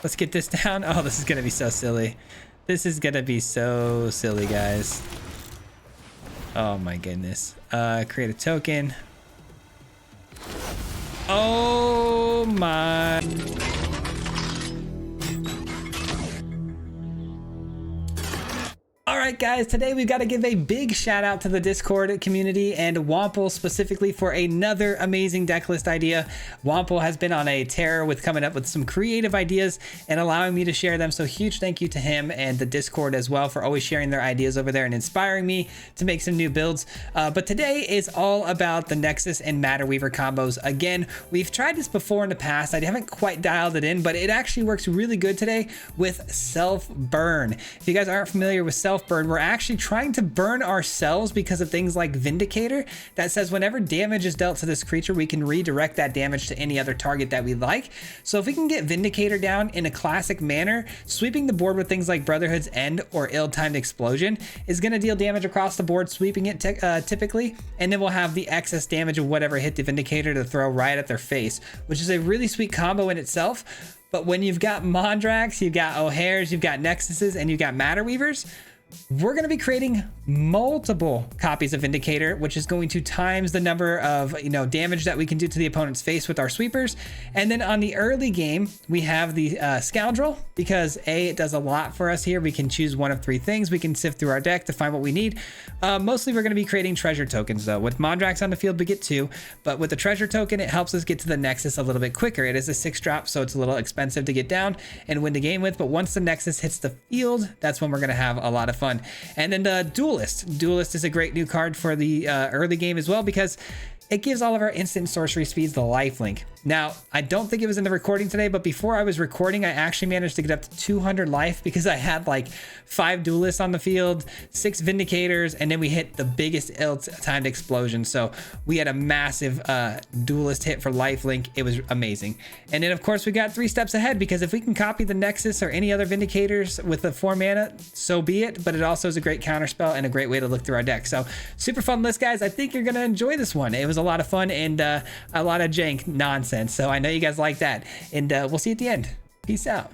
Let's get this down. Oh, this is gonna be so silly. This is gonna be so silly, guys. Oh my goodness. Create a token. Oh my. All right, guys, today we've got to give a big shout out to the Discord community and Wample specifically for another amazing deck list idea. Wample has been on a tear with coming up with some creative ideas and allowing me to share them. So huge thank you to him and the Discord as well for always sharing their ideas over there and inspiring me to make some new builds. But today is all about the Nexus and Matter Weaver combos. Again, we've tried this before in the past. I haven't quite dialed it in, but it actually works really good today with self-burn. If you guys aren't familiar with self-burn, we're actually trying to burn ourselves because of things like Vindicator that says whenever damage is dealt to this creature, we can redirect that damage to any other target that we like. So if we can get Vindicator down in a classic manner, sweeping the board with things like Brotherhood's End or Ill-Timed Explosion is going to deal damage across the board, sweeping it typically, and then we'll have the excess damage of whatever hit the Vindicator to throw right at their face, which is a really sweet combo in itself. But when you've got Mondrax, you've got O'Hares, you've got Nexuses, and you've got Matter Weavers, we're going to be creating multiple copies of Vindicator, which is going to times the number of damage that we can do to the opponent's face with our sweepers. And then on the early game, we have the Scoundrel, because it does a lot for us here. We can choose one of three things. We can sift through our deck to find what we need. Mostly we're going to be creating treasure tokens though. With Mondrax on the field, we get 2, but with the treasure token, it helps us get to the Nexus a little bit quicker. It is a 6-drop, so it's a little expensive to get down and win the game with, but once the Nexus hits the field, that's when we're going to have a lot of fun. And then the Duelist. Duelist is a great new card for the early game as well, because it gives all of our instant sorcery speeds the lifelink. Now, I don't think it was in the recording today, but before I was recording, I actually managed to get up to 200 life because I had like 5 Duelists on the field, 6 Vindicators, and then we hit the biggest ill-timed explosion. So we had a massive Duelist hit for lifelink. It was amazing. And then of course we got 3 steps ahead, because if we can copy the Nexus or any other Vindicators with the 4 mana, so be it. But it also is a great counterspell and a great way to look through our deck. So super fun list, guys. I think you're gonna enjoy this one. It was a lot of fun and a lot of jank nonsense. So I know you guys like that, and we'll see you at the end. Peace out.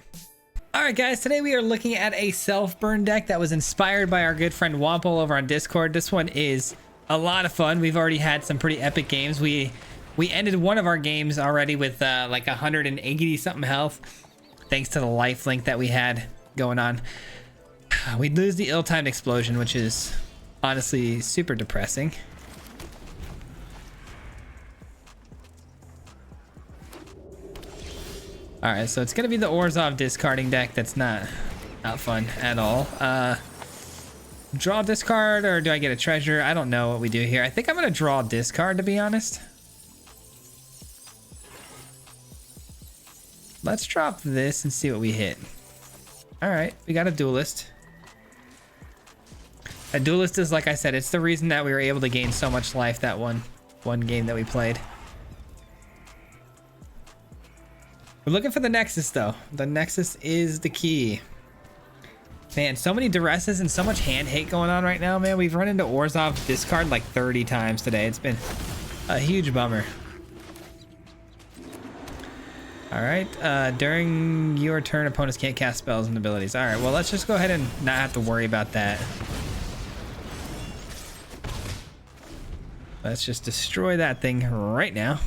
All right, guys, today we are looking at a self-burn deck that was inspired by our good friend Wample over on Discord. This one is a lot of fun. We've already had some pretty epic games. We ended one of our games already with like 180 something health, thanks to the lifelink that we had going on. We'd lose the ill-timed explosion, which is honestly super depressing. All right, so it's gonna be the Orzhov discarding deck. That's not fun at all. Draw discard, or do I get a treasure? I don't know what we do here. I think I'm gonna draw discard, to be honest. Let's drop this and see what we hit. All right, we got a Duelist. A Duelist is, like I said, it's the reason that we were able to gain so much life that one game that we played. We're looking for the Nexus though. The Nexus is the key. Man, so many duresses and so much hand hate going on right now, man. We've run into Orzhov discard like 30 times today. It's been a huge bummer. All right, during your turn, opponents can't cast spells and abilities. All right, well, let's just go ahead and not have to worry about that. Let's just destroy that thing right now.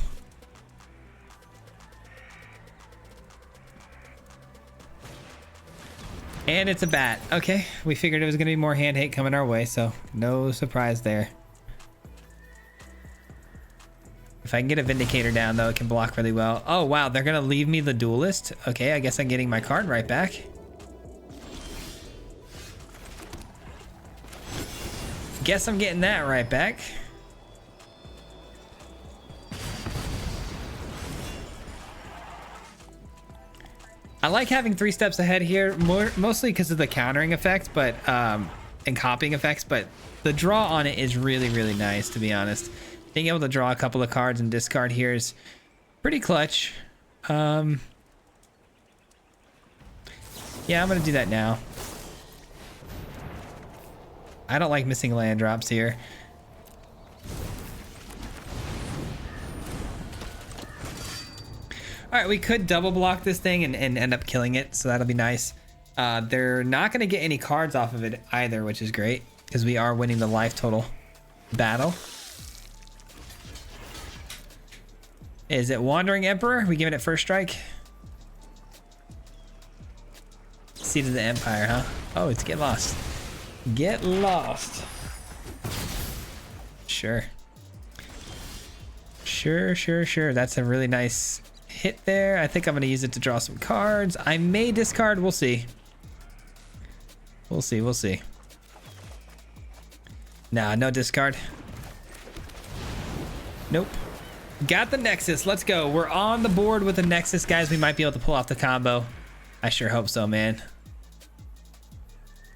And it's a bat. Okay, we figured it was gonna be more hand hate coming our way, so no surprise there. If I can get a Vindicator down though, it can block really well. Oh wow, they're gonna leave me the Duelist. Okay, I guess I'm getting my card right back. Guess I'm getting that right back. I like having 3 steps ahead here, mostly because of the countering effect, but and copying effects, but the draw on it is really, really nice, to be honest. Being able to draw a couple of cards and discard here is pretty clutch. Yeah, I'm gonna do that now. I don't like missing land drops here. All right, we could double block this thing and end up killing it, so that'll be nice. They're not going to get any cards off of it either, which is great, because we are winning the life total battle. Is it Wandering Emperor? We giving it first strike? Seed of the Empire, huh? Oh, it's Get Lost. Get Lost. Sure. Sure. That's a really nice hit there. I think I'm going to use it to draw some cards. I may discard. We'll see. We'll see. Nah, no discard. Nope. Got the Nexus. Let's go. We're on the board with the Nexus, guys. We might be able to pull off the combo. I sure hope so, man.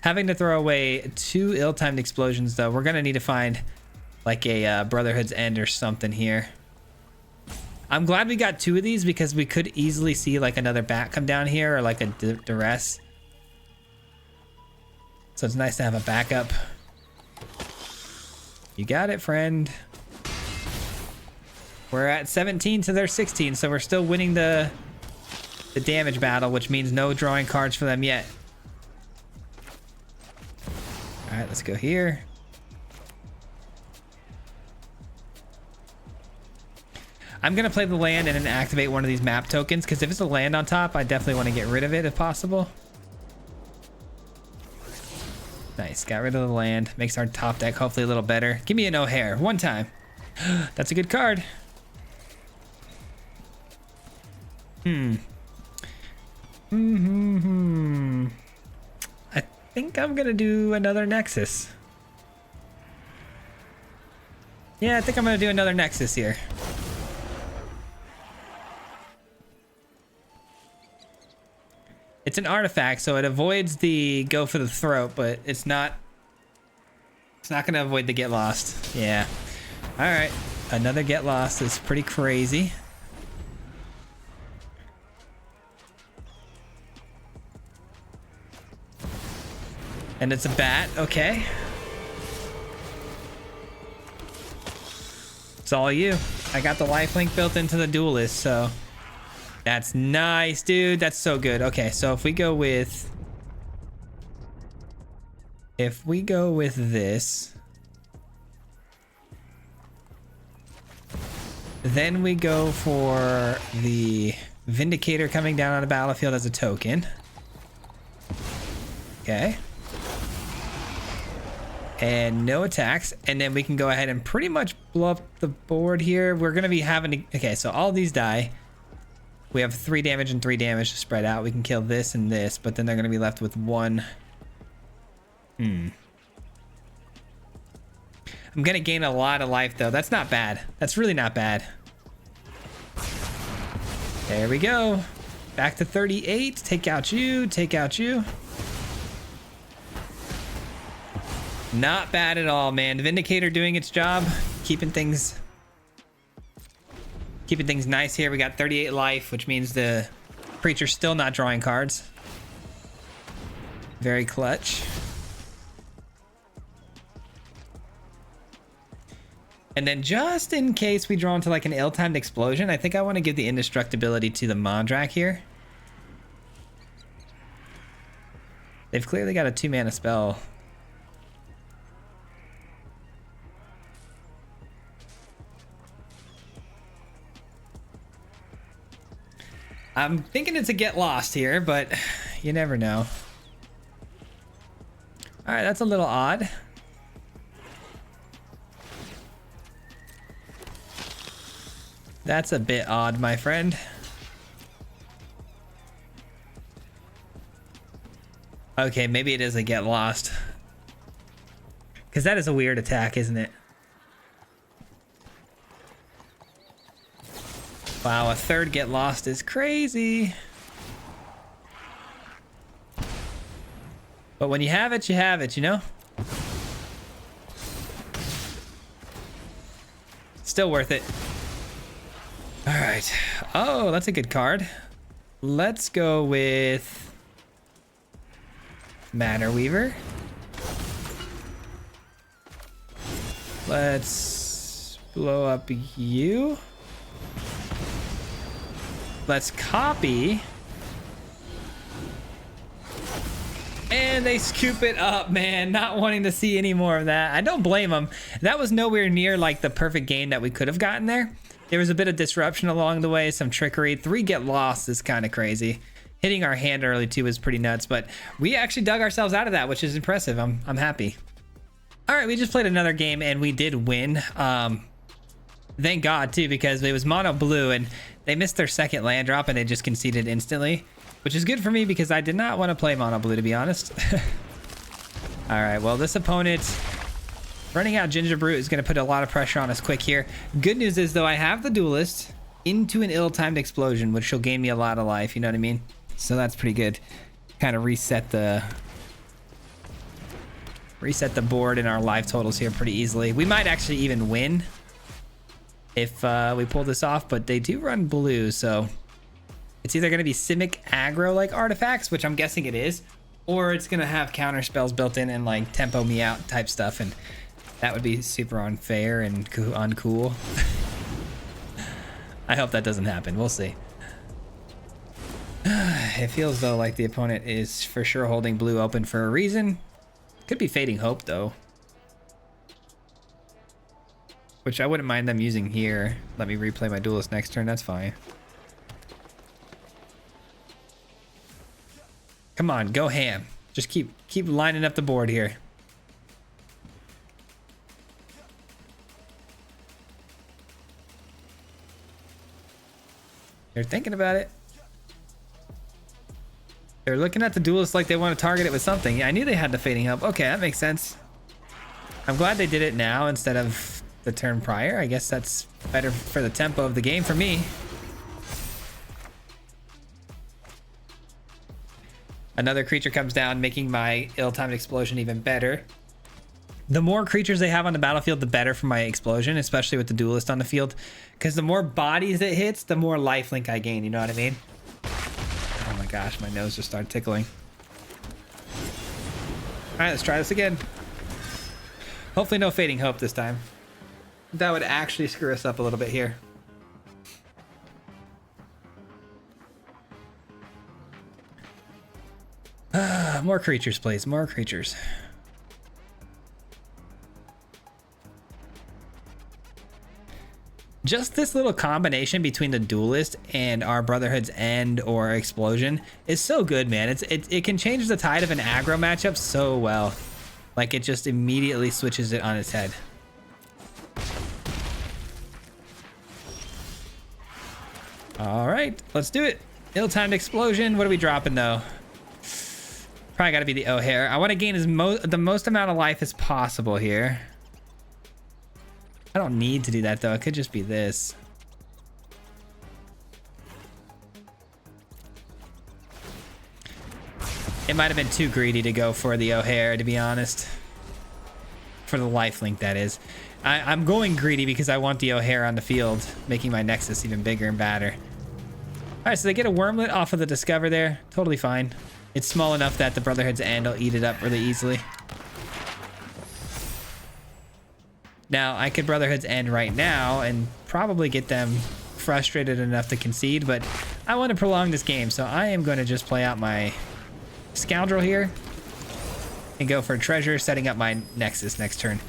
Having to throw away 2 ill-timed explosions, though. We're going to need to find like a Brotherhood's End or something here. I'm glad we got 2 of these because we could easily see like another bat come down here or like a duress. So it's nice to have a backup. You got it, friend. We're at 17 to their 16, so we're still winning the damage battle, which means no drawing cards for them yet. All right, let's go here. I'm gonna play the land and then activate one of these map tokens, because if it's a land on top, I definitely want to get rid of it if possible. Nice, got rid of the land. Makes our top deck hopefully a little better. Give me an O'Hare, one time. That's a good card. I think I'm gonna do another Nexus. Yeah, I think I'm gonna do another Nexus here. It's an artifact, so it avoids the go for the throat, but it's not gonna avoid the Get Lost. Yeah. All right, another Get Lost is pretty crazy. And it's a bat, okay. It's all you. I got the lifelink built into the duelist, so that's nice, dude. That's so good. Okay, so if we go with this, then we go for the Vindicator coming down on the battlefield as a token. Okay. And no attacks, and then we can go ahead and pretty much blow up the board here. We're gonna be having to, okay, so all these die. We have 3 damage and 3 damage to spread out. We can kill this and this, but then they're gonna be left with 1. I'm gonna gain a lot of life though. That's not bad. That's really not bad. There we go. Back to 38. Take out you, take out you. Not bad at all, man. Vindicator doing its job, keeping things nice here. We got 38 life, which means the creature's still not drawing cards. Very clutch. And then just in case we draw into like an ill-timed explosion, I think I want to give the indestructibility to the Mondrak here. They've clearly got a 2-mana spell. I'm thinking it's a Get Lost here, but you never know. All right, that's a little odd. That's a bit odd, my friend. Okay, maybe it is a Get Lost. Because that is a weird attack, isn't it? Wow, a 3rd Get Lost is crazy. But when you have it, you know? Still worth it. All right. Oh, that's a good card. Let's go with Manor Weaver. Let's blow up you. Let's copy. And they scoop it up, man. Not wanting to see any more of that. I don't blame them. That was nowhere near like the perfect game that we could have gotten there. There was a bit of disruption along the way, some trickery. 3 get lost is kind of crazy. Hitting our hand early too was pretty nuts, but we actually dug ourselves out of that, which is impressive. I'm happy. All right, we just played another game and we did win. Thank God too, because it was mono blue and they missed their second land drop and they just conceded instantly, which is good for me because I did not want to play mono blue, to be honest. All right, well, this opponent running out Ginger Brute is going to put a lot of pressure on us quick here. Good news is, though, I have the Duelist into an ill-timed explosion, which will gain me a lot of life, you know what I mean? So that's pretty good. Kind of reset the board and our life totals here pretty easily. We might actually even win if we pull this off, but they do run blue, so it's either going to be Simic aggro like artifacts, which I'm guessing it is, or it's going to have counter spells built in and like tempo me out type stuff, and that would be super unfair and uncool. I hope that doesn't happen. We'll see. It feels though like the opponent is for sure holding blue open for a reason. Could be Fading Hope though, which I wouldn't mind them using here. Let me replay my Duelist next turn. That's fine. Come on, go ham. Just keep lining up the board here. They're thinking about it. They're looking at the Duelist like they want to target it with something. Yeah, I knew they had the Fading Help. Okay, that makes sense. I'm glad they did it now instead of the turn prior. I guess that's better for the tempo of the game for me. Another creature comes down, making my ill-timed explosion even better. The more creatures they have on the battlefield, the better for my explosion, especially with the Duelist on the field. Because the more bodies it hits, the more lifelink I gain, you know what I mean? Oh my gosh, my nose just started tickling. Alright, let's try this again. Hopefully no Fading Hope this time. That would actually screw us up a little bit here. More creatures, please. More creatures. Just this little combination between the Duelist and our Brotherhood's End or Explosion is so good, man. It can change the tide of an aggro matchup so well. Like, it just immediately switches it on its head. All right, let's do it. Ill-timed explosion. What are we dropping, though? Probably got to be the O'Hare. I want to gain the most amount of life as possible here. I don't need to do that, though. It could just be this. It might have been too greedy to go for the O'Hare, to be honest. For the lifelink, that is. I'm going greedy because I want the O'Hare on the field, making my Nexus even bigger and badder. All right, so they get a Wormlet off of the Discover there. Totally fine. It's small enough that the Brotherhood's End will eat it up really easily. Now, I could Brotherhood's End right now and probably get them frustrated enough to concede, but I want to prolong this game, so I am going to just play out my Scoundrel here and go for a treasure, setting up my Nexus next turn.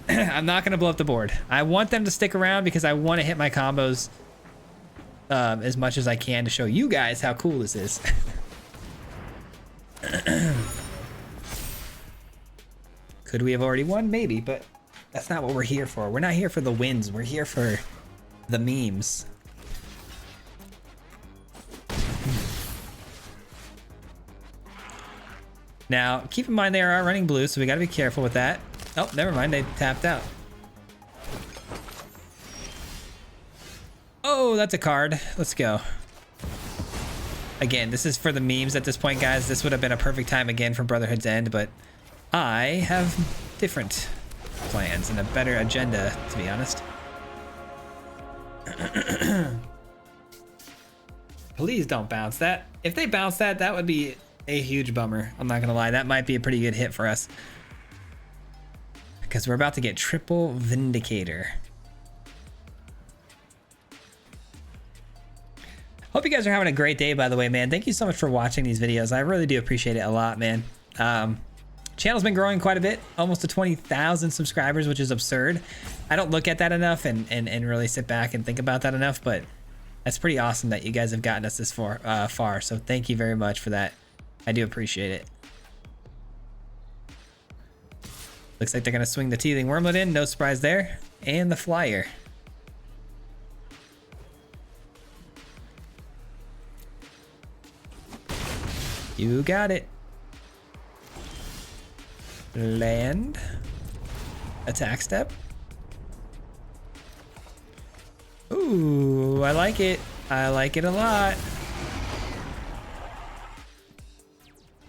I'm not going to blow up the board. I want them to stick around because I want to hit my combos as much as I can to show you guys how cool this is. Could we have already won? Maybe, but that's not what we're here for. We're not here for the wins. We're here for the memes. Now, keep in mind they are running blue, so we gotta be careful with that. Oh, never mind, they tapped out. Oh, that's a card. Let's go. Again, this is for the memes at this point, guys. This would have been a perfect time again for Brotherhood's End, but I have different plans and a better agenda, to be honest. Please don't bounce that. If they bounce that, that would be a huge bummer. I'm not gonna lie, that might be a pretty good hit for us. Because we're about to get triple Vindicator. Hope you guys are having a great day, by the way, man. Thank you so much for watching these videos. I really do appreciate it a lot, man. Channel's been growing quite a bit, almost to 20,000 subscribers, which is absurd. I don't look at that enough and really sit back and think about that enough, but that's pretty awesome that you guys have gotten us this far. So thank you very much for that. I do appreciate it. Looks like they're going to swing the Teething Wormlet in. No surprise there. And the Flyer. You got it. Land. Attack step. Ooh, I like it. I like it a lot.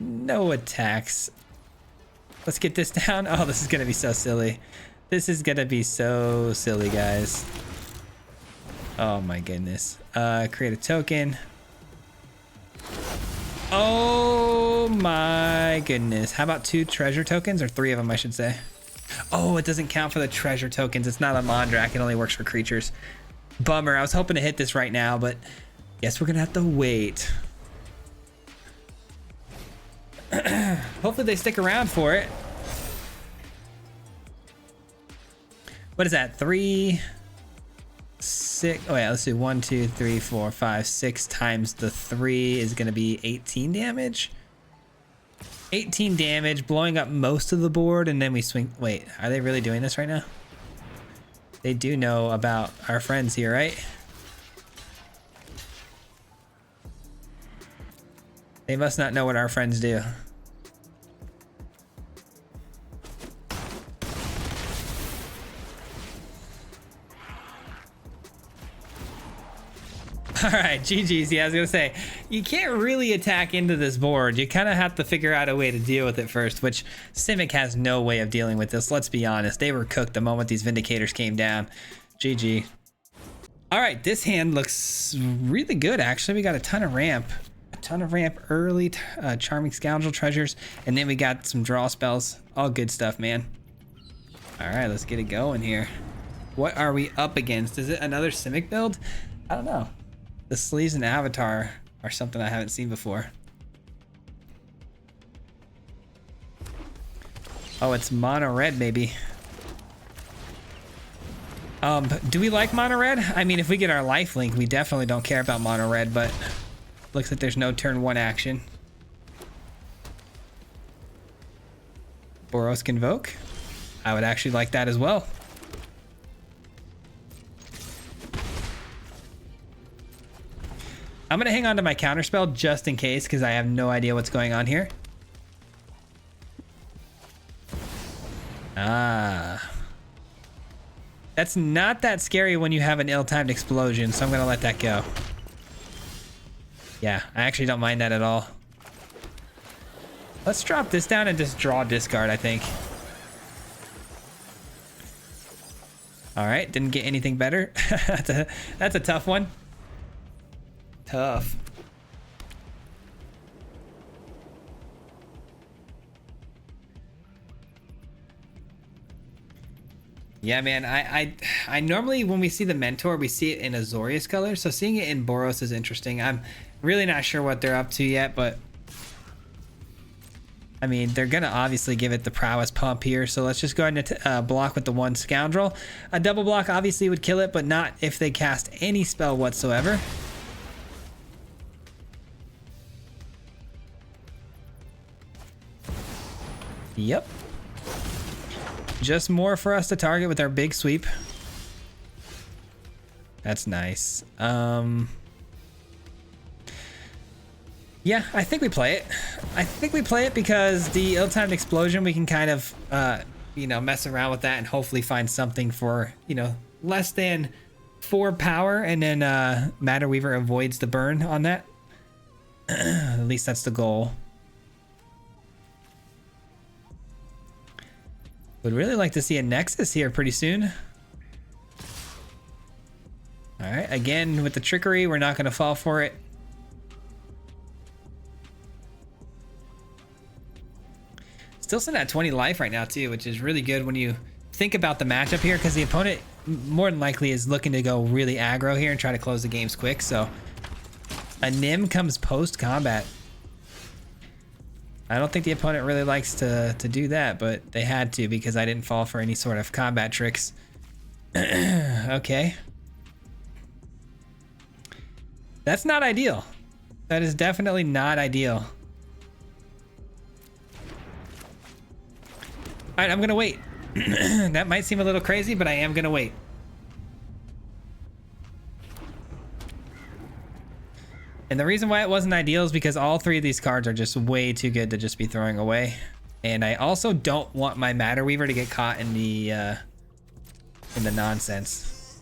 No attacks. Let's get this down. Oh, this is gonna be so silly. This is gonna be so silly, guys. Oh my goodness. Create a token. Oh my goodness. How about 2 treasure tokens, or 3 of them, I should say. Oh, it doesn't count for the treasure tokens. It's not a Mondrak. It only works for creatures. Bummer. I was hoping to hit this right now, but guess we're gonna have to wait. Hopefully they stick around for it. What is that? 3, 6. Oh yeah, let's do 1, 2, 3, 4, 5, 6 times the 3 is gonna be 18 damage. 18 damage, blowing up most of the board, and then we swing. Wait, are they really doing this right now? They do know about our friends here, right? They must not know what our friends do. All right, GG's. Yeah, I was gonna say, you can't really attack into this board. You kind of have to figure out a way to deal with it first, which Simic has no way of dealing with this. Let's be honest. They were cooked the moment these Vindicators came down. GG. All right, this hand looks really good, actually. We got a ton of ramp. A ton of ramp early, Charming Scoundrel treasures, and then we got some draw spells. All good stuff, man. All right, let's get it going here. What are we up against? Is it another Simic build? I don't know. The sleeves and avatar are something I haven't seen before. Oh, it's mono red, maybe. Do we like mono red? I mean, if we get our life link, we definitely don't care about mono red, but looks like there's no turn 1 action. Boros Convoke. I would actually like that as well. I'm gonna hang on to my counterspell just in case, because I have no idea what's going on here. Ah. That's not that scary when you have an ill-timed explosion, so I'm gonna let that go. Yeah, I actually don't mind that at all. Let's drop this down and just draw discard, I think. All right, didn't get anything better. That's a tough one. Tough. Yeah, man, I normally, when we see the Mentor, we see it in Azorius color, so seeing it in Boros is interesting. I'm really not sure what they're up to yet, but I mean, they're gonna obviously give it the prowess pump here, so let's just go ahead and block with the 1 Scoundrel. A double block obviously would kill it, but not if they cast any spell whatsoever. Yep. Just more for us to target with our big sweep. That's nice. Yeah, I think we play it. I think we play it because the ill-timed explosion, we can kind of, you know, mess around with that and hopefully find something for, you know, less than 4 power, and then Matter Weaver avoids the burn on that. At least that's the goal. Would really like to see a Nexus here pretty soon. All right, again with the trickery, we're not going to fall for it. Still sitting at 20 life right now too, which is really good when you think about the matchup here, because the opponent more than likely is looking to go really aggro here and try to close the games quick. So A Nim comes post-combat. I don't think the opponent really likes to do that, but they had to because I didn't fall for any sort of combat tricks. Okay. That's not ideal. That is definitely not ideal. All right, I'm gonna wait. That might seem a little crazy, but I am gonna wait. And the reason why it wasn't ideal is because all three of these cards are just way too good to just be throwing away. And I also don't want my Matter Weaver to get caught in the nonsense.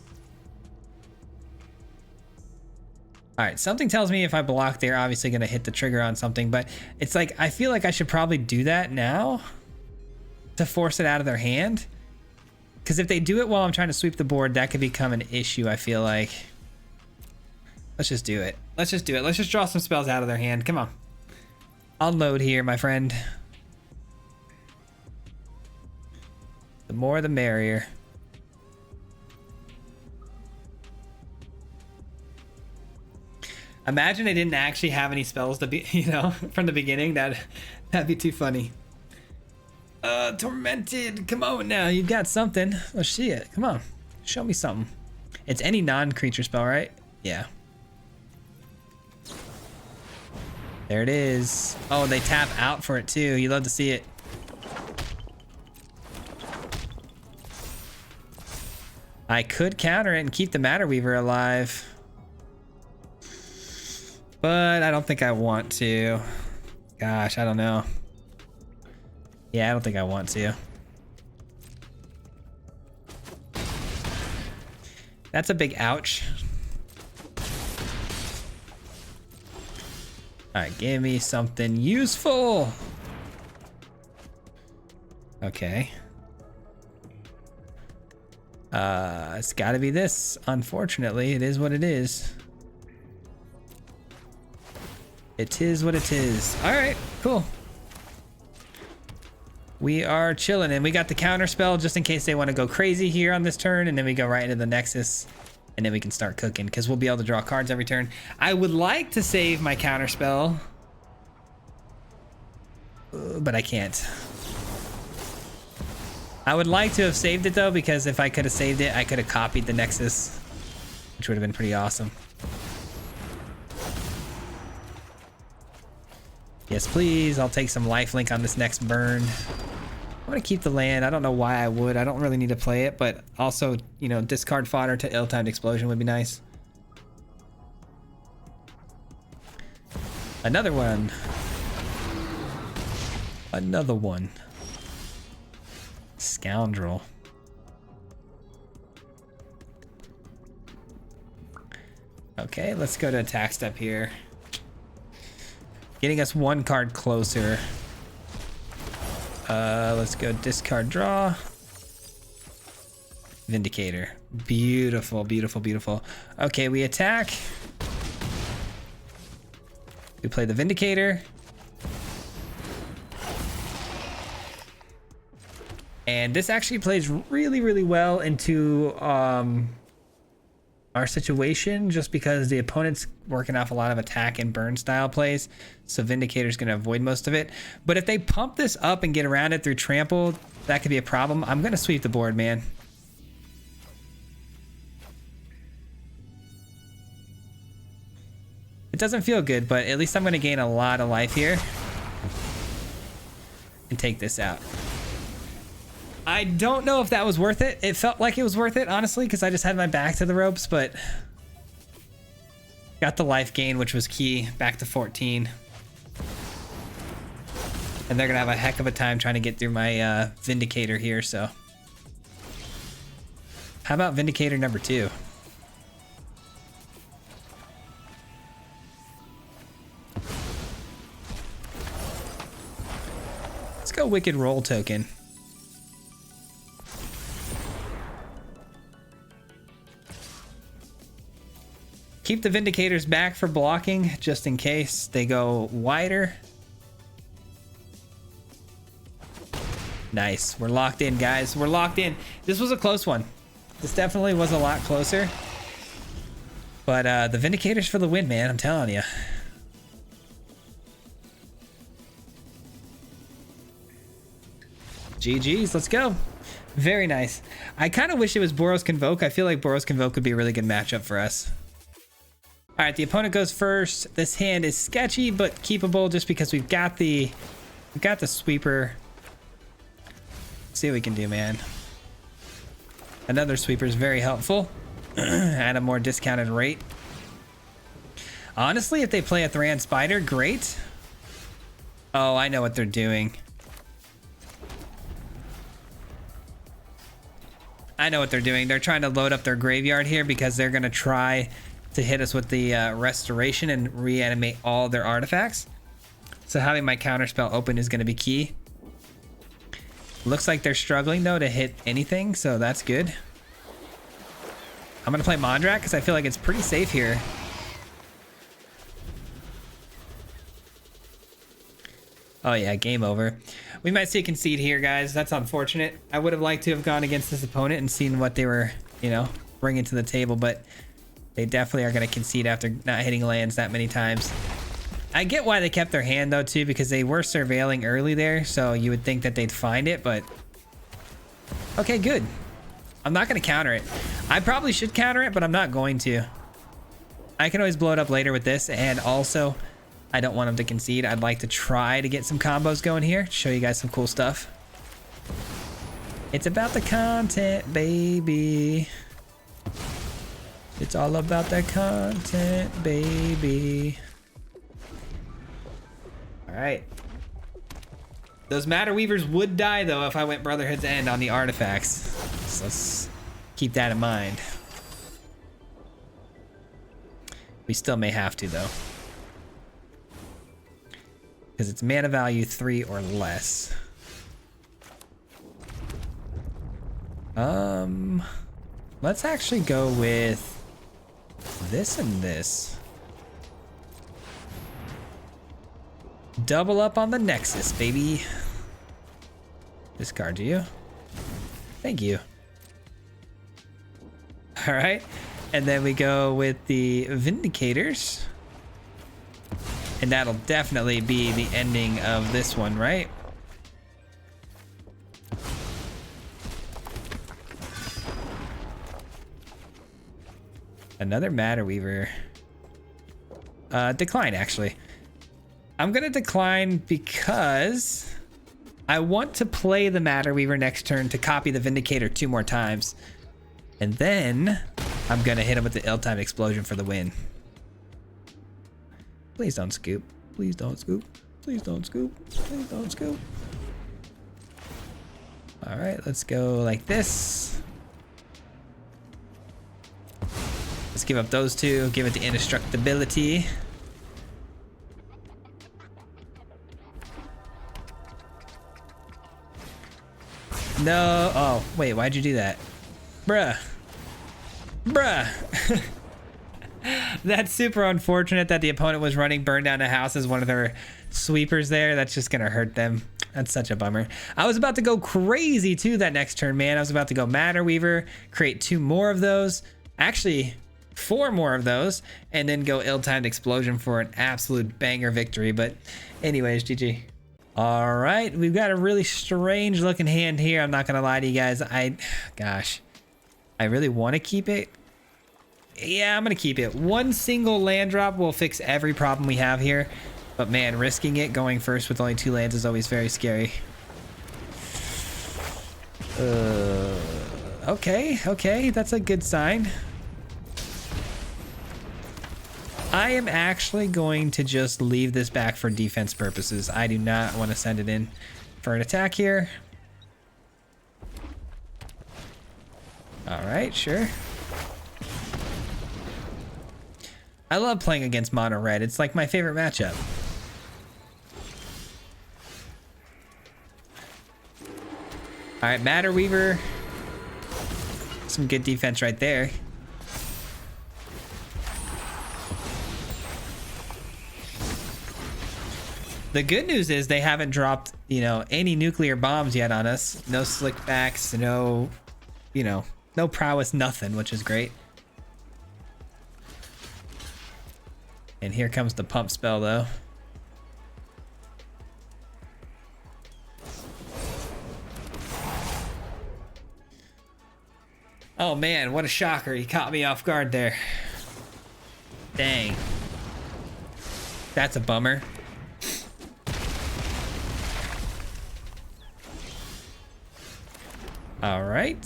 All right, something tells me if I block, they're obviously gonna hit the trigger on something, but it's like, I feel like I should probably do that now to force it out of their hand. Because if they do it while I'm trying to sweep the board, that could become an issue, I feel like. Let's just do it. Let's just do it. Let's just draw some spells out of their hand. Come on. I'll load here, my friend. The more the merrier. Imagine they didn't actually have any spells to be, you know, from the beginning. That'd be too funny. Tormented. Come on now. You've got something. Let's see it. Come on. Show me something. It's any non-creature spell, right? Yeah. There it is. Oh, they tap out for it too. You love to see it. I could counter it and keep the Matter Weaver alive. But I don't think I want to. Gosh, I don't know. Yeah, I don't think I want to. That's a big ouch. All right, give me something useful. Okay. It's gotta be this. Unfortunately, it is what it is. It is what it is. All right, cool. We are chilling, and we got the counter spell just in case they want to go crazy here on this turn, and then we go right into the Nexus, and then we can start cooking because we'll be able to draw cards every turn. I would like to save my counter spell, but I can't. I would like to have saved it though, because if I could have saved it, I could have copied the Nexus, which would have been pretty awesome. Yes, please. I'll take some lifelink on this next burn. I'm gonna keep the land. I don't know why I would. I don't really need to play it, but also, you know, discard fodder to ill-timed explosion would be nice. Another one. Another one. Scoundrel. Okay, let's go to attack step here. Getting us one card closer. Let's go discard draw. Vindicator. Beautiful, beautiful, beautiful. Okay, we attack. We play the Vindicator. And this actually plays really, really well into our situation, just because the opponent's working off a lot of attack and burn style plays, so Vindicator's gonna avoid most of it. But if they pump this up and get around it through trample, that could be a problem. I'm gonna sweep the board, man. It doesn't feel good, but at least I'm gonna gain a lot of life here and take this out. I don't know if that was worth it. It felt like it was worth it, honestly, because I just had my back to the ropes, but got the life gain, which was key, back to 14. And they're gonna have a heck of a time trying to get through my Vindicator here, so. How about Vindicator number 2? Let's go Wicked Roll token. Keep the Vindicators back for blocking, just in case they go wider. Nice. We're locked in, guys. We're locked in. This was a close one. This definitely was a lot closer. But the Vindicators for the win, man. I'm telling you. GG's, let's go. Very nice. I kind of wish it was Boros Convoke. I feel like Boros Convoke would be a really good matchup for us. All right, the opponent goes first. This hand is sketchy but keepable just because we've got the sweeper. Let's see what we can do, man. Another sweeper is very helpful at a more discounted rate. Honestly, if they play a Thran Spider, great. Oh, I know what they're doing. I know what they're doing. They're trying to load up their graveyard here because they're going to try to hit us with the restoration and reanimate all their artifacts. So having my counterspell open is going to be key. Looks like they're struggling though to hit anything, so that's good. I'm going to play Mondrak because I feel like it's pretty safe here. Oh yeah, game over. We might see a concede here, guys. That's unfortunate. I would have liked to have gone against this opponent and seen what they were, you know, bringing to the table, but they definitely are going to concede after not hitting lands that many times. I get why they kept their hand though too, because they were surveilling early there, so you would think that they'd find it, but okay, good. I'm not going to counter it. I probably should counter it, but I'm not going to. I can always blow it up later with this, and also I don't want them to concede. I'd like to try to get some combos going here, show you guys some cool stuff. It's about the content, baby. It's all about the content, baby. All right. Those Matter Weavers would die, though, if I went Brotherhood's End on the artifacts. So let's keep that in mind. We still may have to, though. Because it's mana value 3 or less. Let's actually go with this and this. Double up on the Nexus, baby. Discard you. Thank you. All right. And then we go with the Vindicators. And that'll definitely be the ending of this one, right? Another Matter Weaver. Decline, actually. I'm gonna decline because I want to play the Matter Weaver next turn to copy the Vindicator 2 more times. And then I'm gonna hit him with the ill-timed explosion for the win. Please don't scoop. Please don't scoop. Please don't scoop. Please don't scoop. All right, let's go like this. Let's give up those two. Give it the indestructibility. No. Oh, wait, why'd you do that? Bruh. Bruh. That's super unfortunate that the opponent was running Burn Down a House as one of their sweepers there. That's just gonna hurt them. That's such a bummer. I was about to go crazy too that next turn, man. I was about to go Matter Weaver, create 2 more of those. Actually, 4 more of those, and then go Ill-Timed Explosion for an absolute banger victory. But anyways, GG. All right, we've got a really strange looking hand here. I'm not gonna lie to you guys. Gosh, I really want to keep it. Yeah, I'm gonna keep it. 1 single land drop will fix every problem we have here. But man, risking it going first with only 2 lands is always very scary. Okay, that's a good sign. I am actually going to just leave this back for defense purposes. I do not want to send it in for an attack here. All right, sure. I love playing against mono red. It's like my favorite matchup. All right, Matter Weaver. Some good defense right there. The good news is they haven't dropped, you know, any nuclear bombs yet on us. No slickbacks, no, you know, no prowess, nothing, which is great. And here comes the pump spell though. Oh man, what a shocker. He caught me off guard there. Dang. That's a bummer. All right.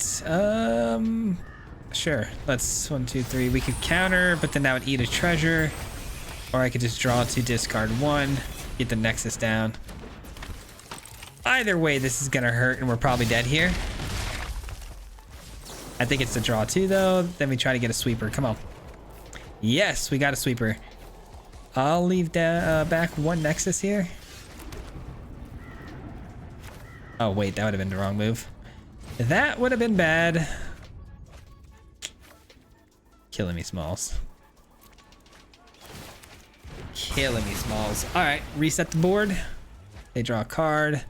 Sure. Let's 1, 2, 3. We could counter, but then that would eat a treasure. Or I could just draw 2, discard 1, get the Nexus down. Either way, this is gonna hurt and we're probably dead here. I think it's the draw 2 though. Then we try to get a sweeper. Come on. Yes, we got a sweeper. I'll leave back 1 Nexus here. Oh wait, that would have been the wrong move. That would have been bad. Killing me, Smalls. Killing me, Smalls. All right, reset the board. They draw a card.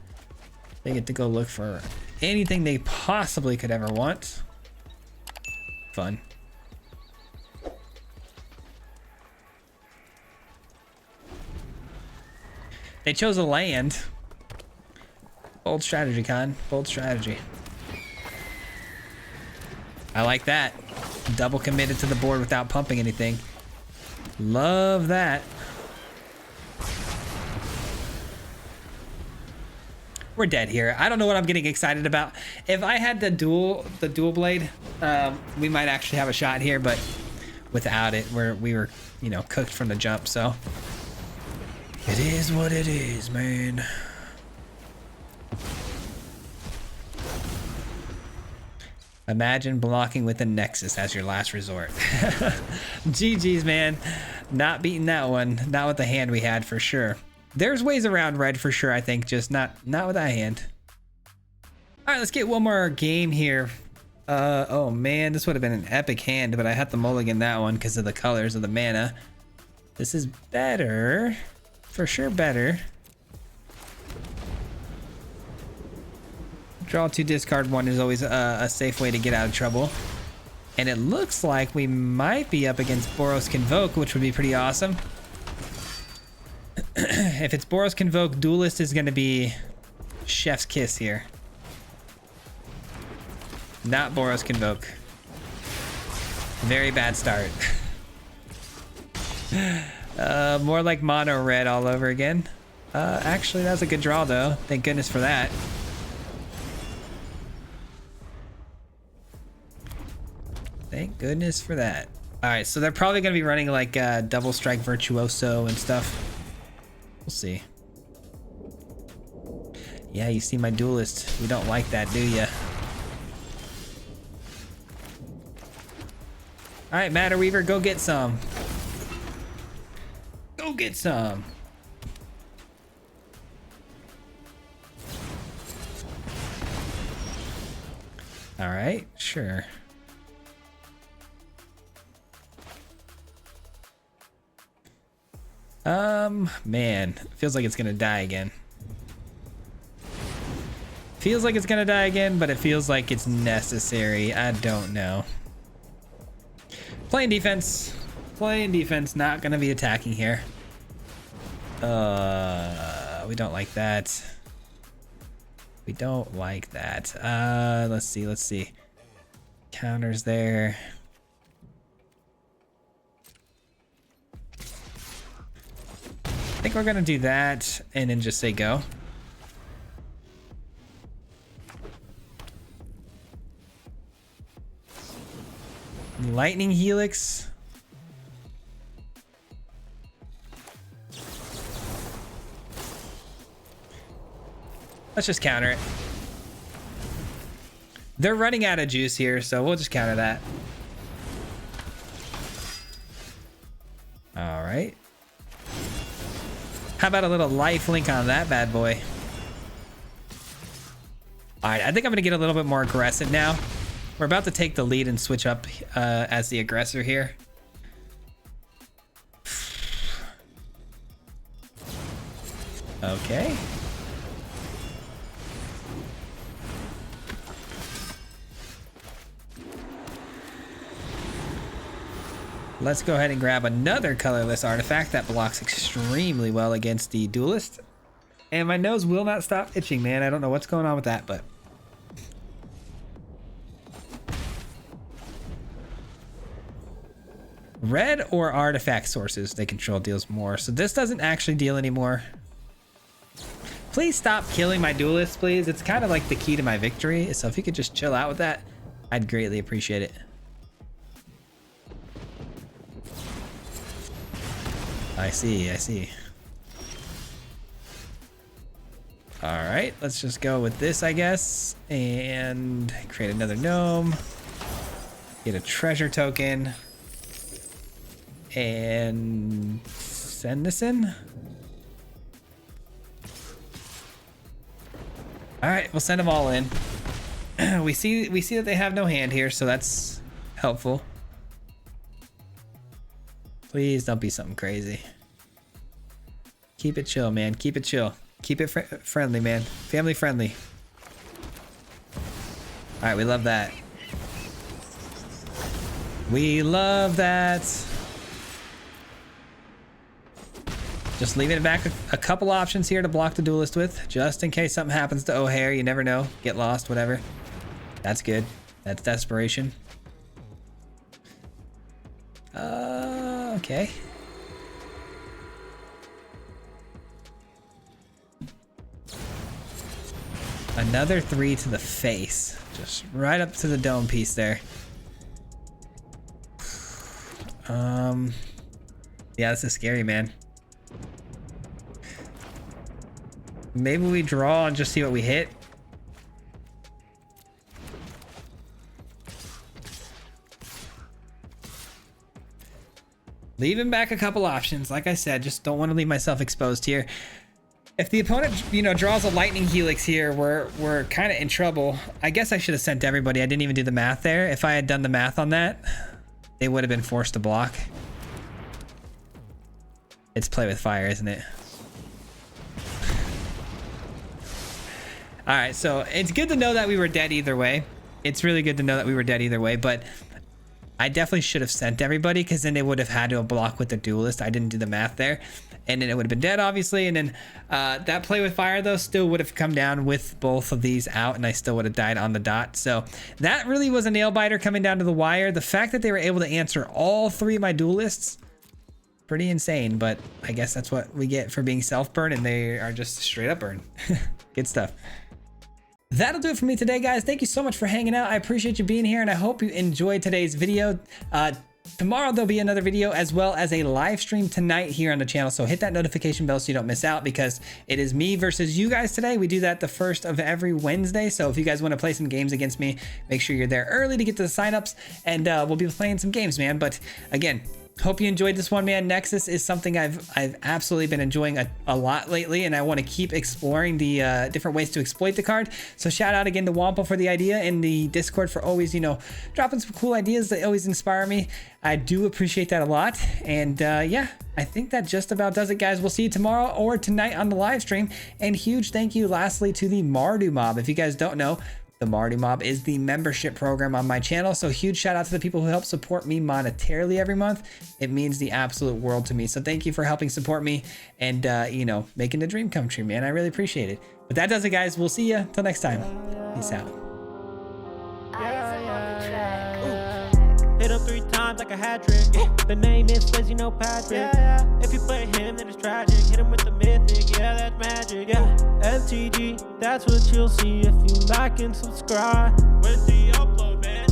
They get to go look for anything they possibly could ever want. Fun. They chose a land. Bold strategy, Con. Bold strategy. I like that. Double committed to the board without pumping anything. Love that. We're dead here. I don't know what I'm getting excited about. If I had the dual blade, we might actually have a shot here, but without it, we were, you know, cooked from the jump, so it is what it is, man. Imagine blocking with a Nexus as your last resort. GG's, man. Not beating that one. Not with the hand we had, for sure. There's ways around red for sure, I think. Just not with that hand. All right, let's get one more game here. Oh, man. This would have been an epic hand, but I had to mulligan that one because of the colors of the mana. This is better. For sure better. Draw 2, discard 1 is always a safe way to get out of trouble. And it looks like we might be up against Boros Convoke, which would be pretty awesome. If it's Boros Convoke, Duelist is going to be chef's kiss here. Not Boros Convoke. Very bad start. More like mono red all over again. Actually, that was a good draw though. Thank goodness for that. Thank goodness for that. All right, so they're probably going to be running like Double Strike Virtuoso and stuff. We'll see. Yeah, you see my Duelist. You don't like that, do ya? All right, Matter Weaver, go get some. Go get some. All right, sure. Man, feels like it's gonna die again. Feels like it's gonna die again, but it feels like it's necessary. I don't know. Playing defense. Playing defense, not gonna be attacking here. We don't like that. We don't like that. Let's see. Counters there. I think we're gonna do that and then just say go. Lightning Helix. Let's just counter it. They're running out of juice here, so we'll just counter that. All right. How about a little life link on that bad boy? All right, I think I'm gonna get a little bit more aggressive now. We're about to take the lead and switch up as the aggressor here. Okay. Let's go ahead and grab another colorless artifact that blocks extremely well against the duelist. And my nose will not stop itching, man. I don't know what's going on with that, but... Red or artifact sources they control deals more. So this doesn't actually deal anymore. Please stop killing my duelists, please. It's kind of like the key to my victory. So if you could just chill out with that, I'd greatly appreciate it. I see, I see. All right, let's just go with this, I guess, and create another gnome. Get a treasure token. And send this in. All right, we'll send them all in. we see that they have no hand here, so that's helpful. Please don't be something crazy. Keep it chill, man. Keep it chill. Keep it friendly, man. Family friendly. All right, we love that. We love that. Just leaving it back a couple options here to block the duelist with, just in case something happens to O'Hare. You never know. Get lost, whatever. That's good. That's desperation. Okay. Another 3 to the face. Just right up to the dome piece there. Yeah, this is scary, man. Maybe we draw and just see what we hit. Leaving back a couple options. Like I said, just don't want to leave myself exposed here. If the opponent, you know, draws a lightning helix here, we're kind of in trouble. I guess I should have sent everybody. I didn't even do the math there. If I had done the math on that, they would have been forced to block. It's play with fire, isn't it? All right, so it's good to know that we were dead either way. It's really good to know that we were dead either way, but I definitely should have sent everybody because then they would have had to block with the duelist. I didn't do the math there. And then it would have been dead, obviously. And then that play with fire, though, still would have come down with both of these out, and I still would have died on the dot. So that really was a nail biter coming down to the wire. The fact that they were able to answer all 3 of my duelists, pretty insane. But I guess that's what we get for being self-burn, and they are just straight up burn. Good stuff. That'll do it for me today, guys. Thank you so much for hanging out. I appreciate you being here, and I hope you enjoyed today's video. Tomorrow there'll be another video as well as a live stream tonight here on the channel. So hit that notification bell so you don't miss out, because it is me versus you guys today. We do that the first of every Wednesday. So if you guys want to play some games against me, make sure you're there early to get to the signups, and we'll be playing some games, man. But again, hope you enjoyed this one, man. Nexus is something I've absolutely been enjoying a lot lately, and I want to keep exploring the different ways to exploit the card. So shout out again to Wampo for the idea, and the Discord for always, you know, dropping some cool ideas that always inspire me. I do appreciate that a lot. And yeah, I think that just about does it, guys. We'll see you tomorrow or tonight on the live stream. And huge thank you lastly to the Mardu Mob. If you guys don't know, the Mardu Mob is the membership program on my channel. So huge shout out to the people who help support me monetarily every month. It means the absolute world to me. So thank you for helping support me and, you know, making the dream come true, man. I really appreciate it. But that does it, guys. We'll see you till next time. Peace out. Hit him 3 times like a hat trick. The name is Fizzy, no Patrick. If you play him, then it's tragic. Hit him with the mythic, yeah, that's magic. Yeah, MTG, that's what you'll see if you like and subscribe. With the upload, man.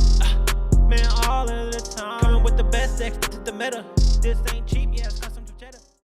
Man, all of the time. Coming with the best decks, this is the meta. This ain't cheap, yeah.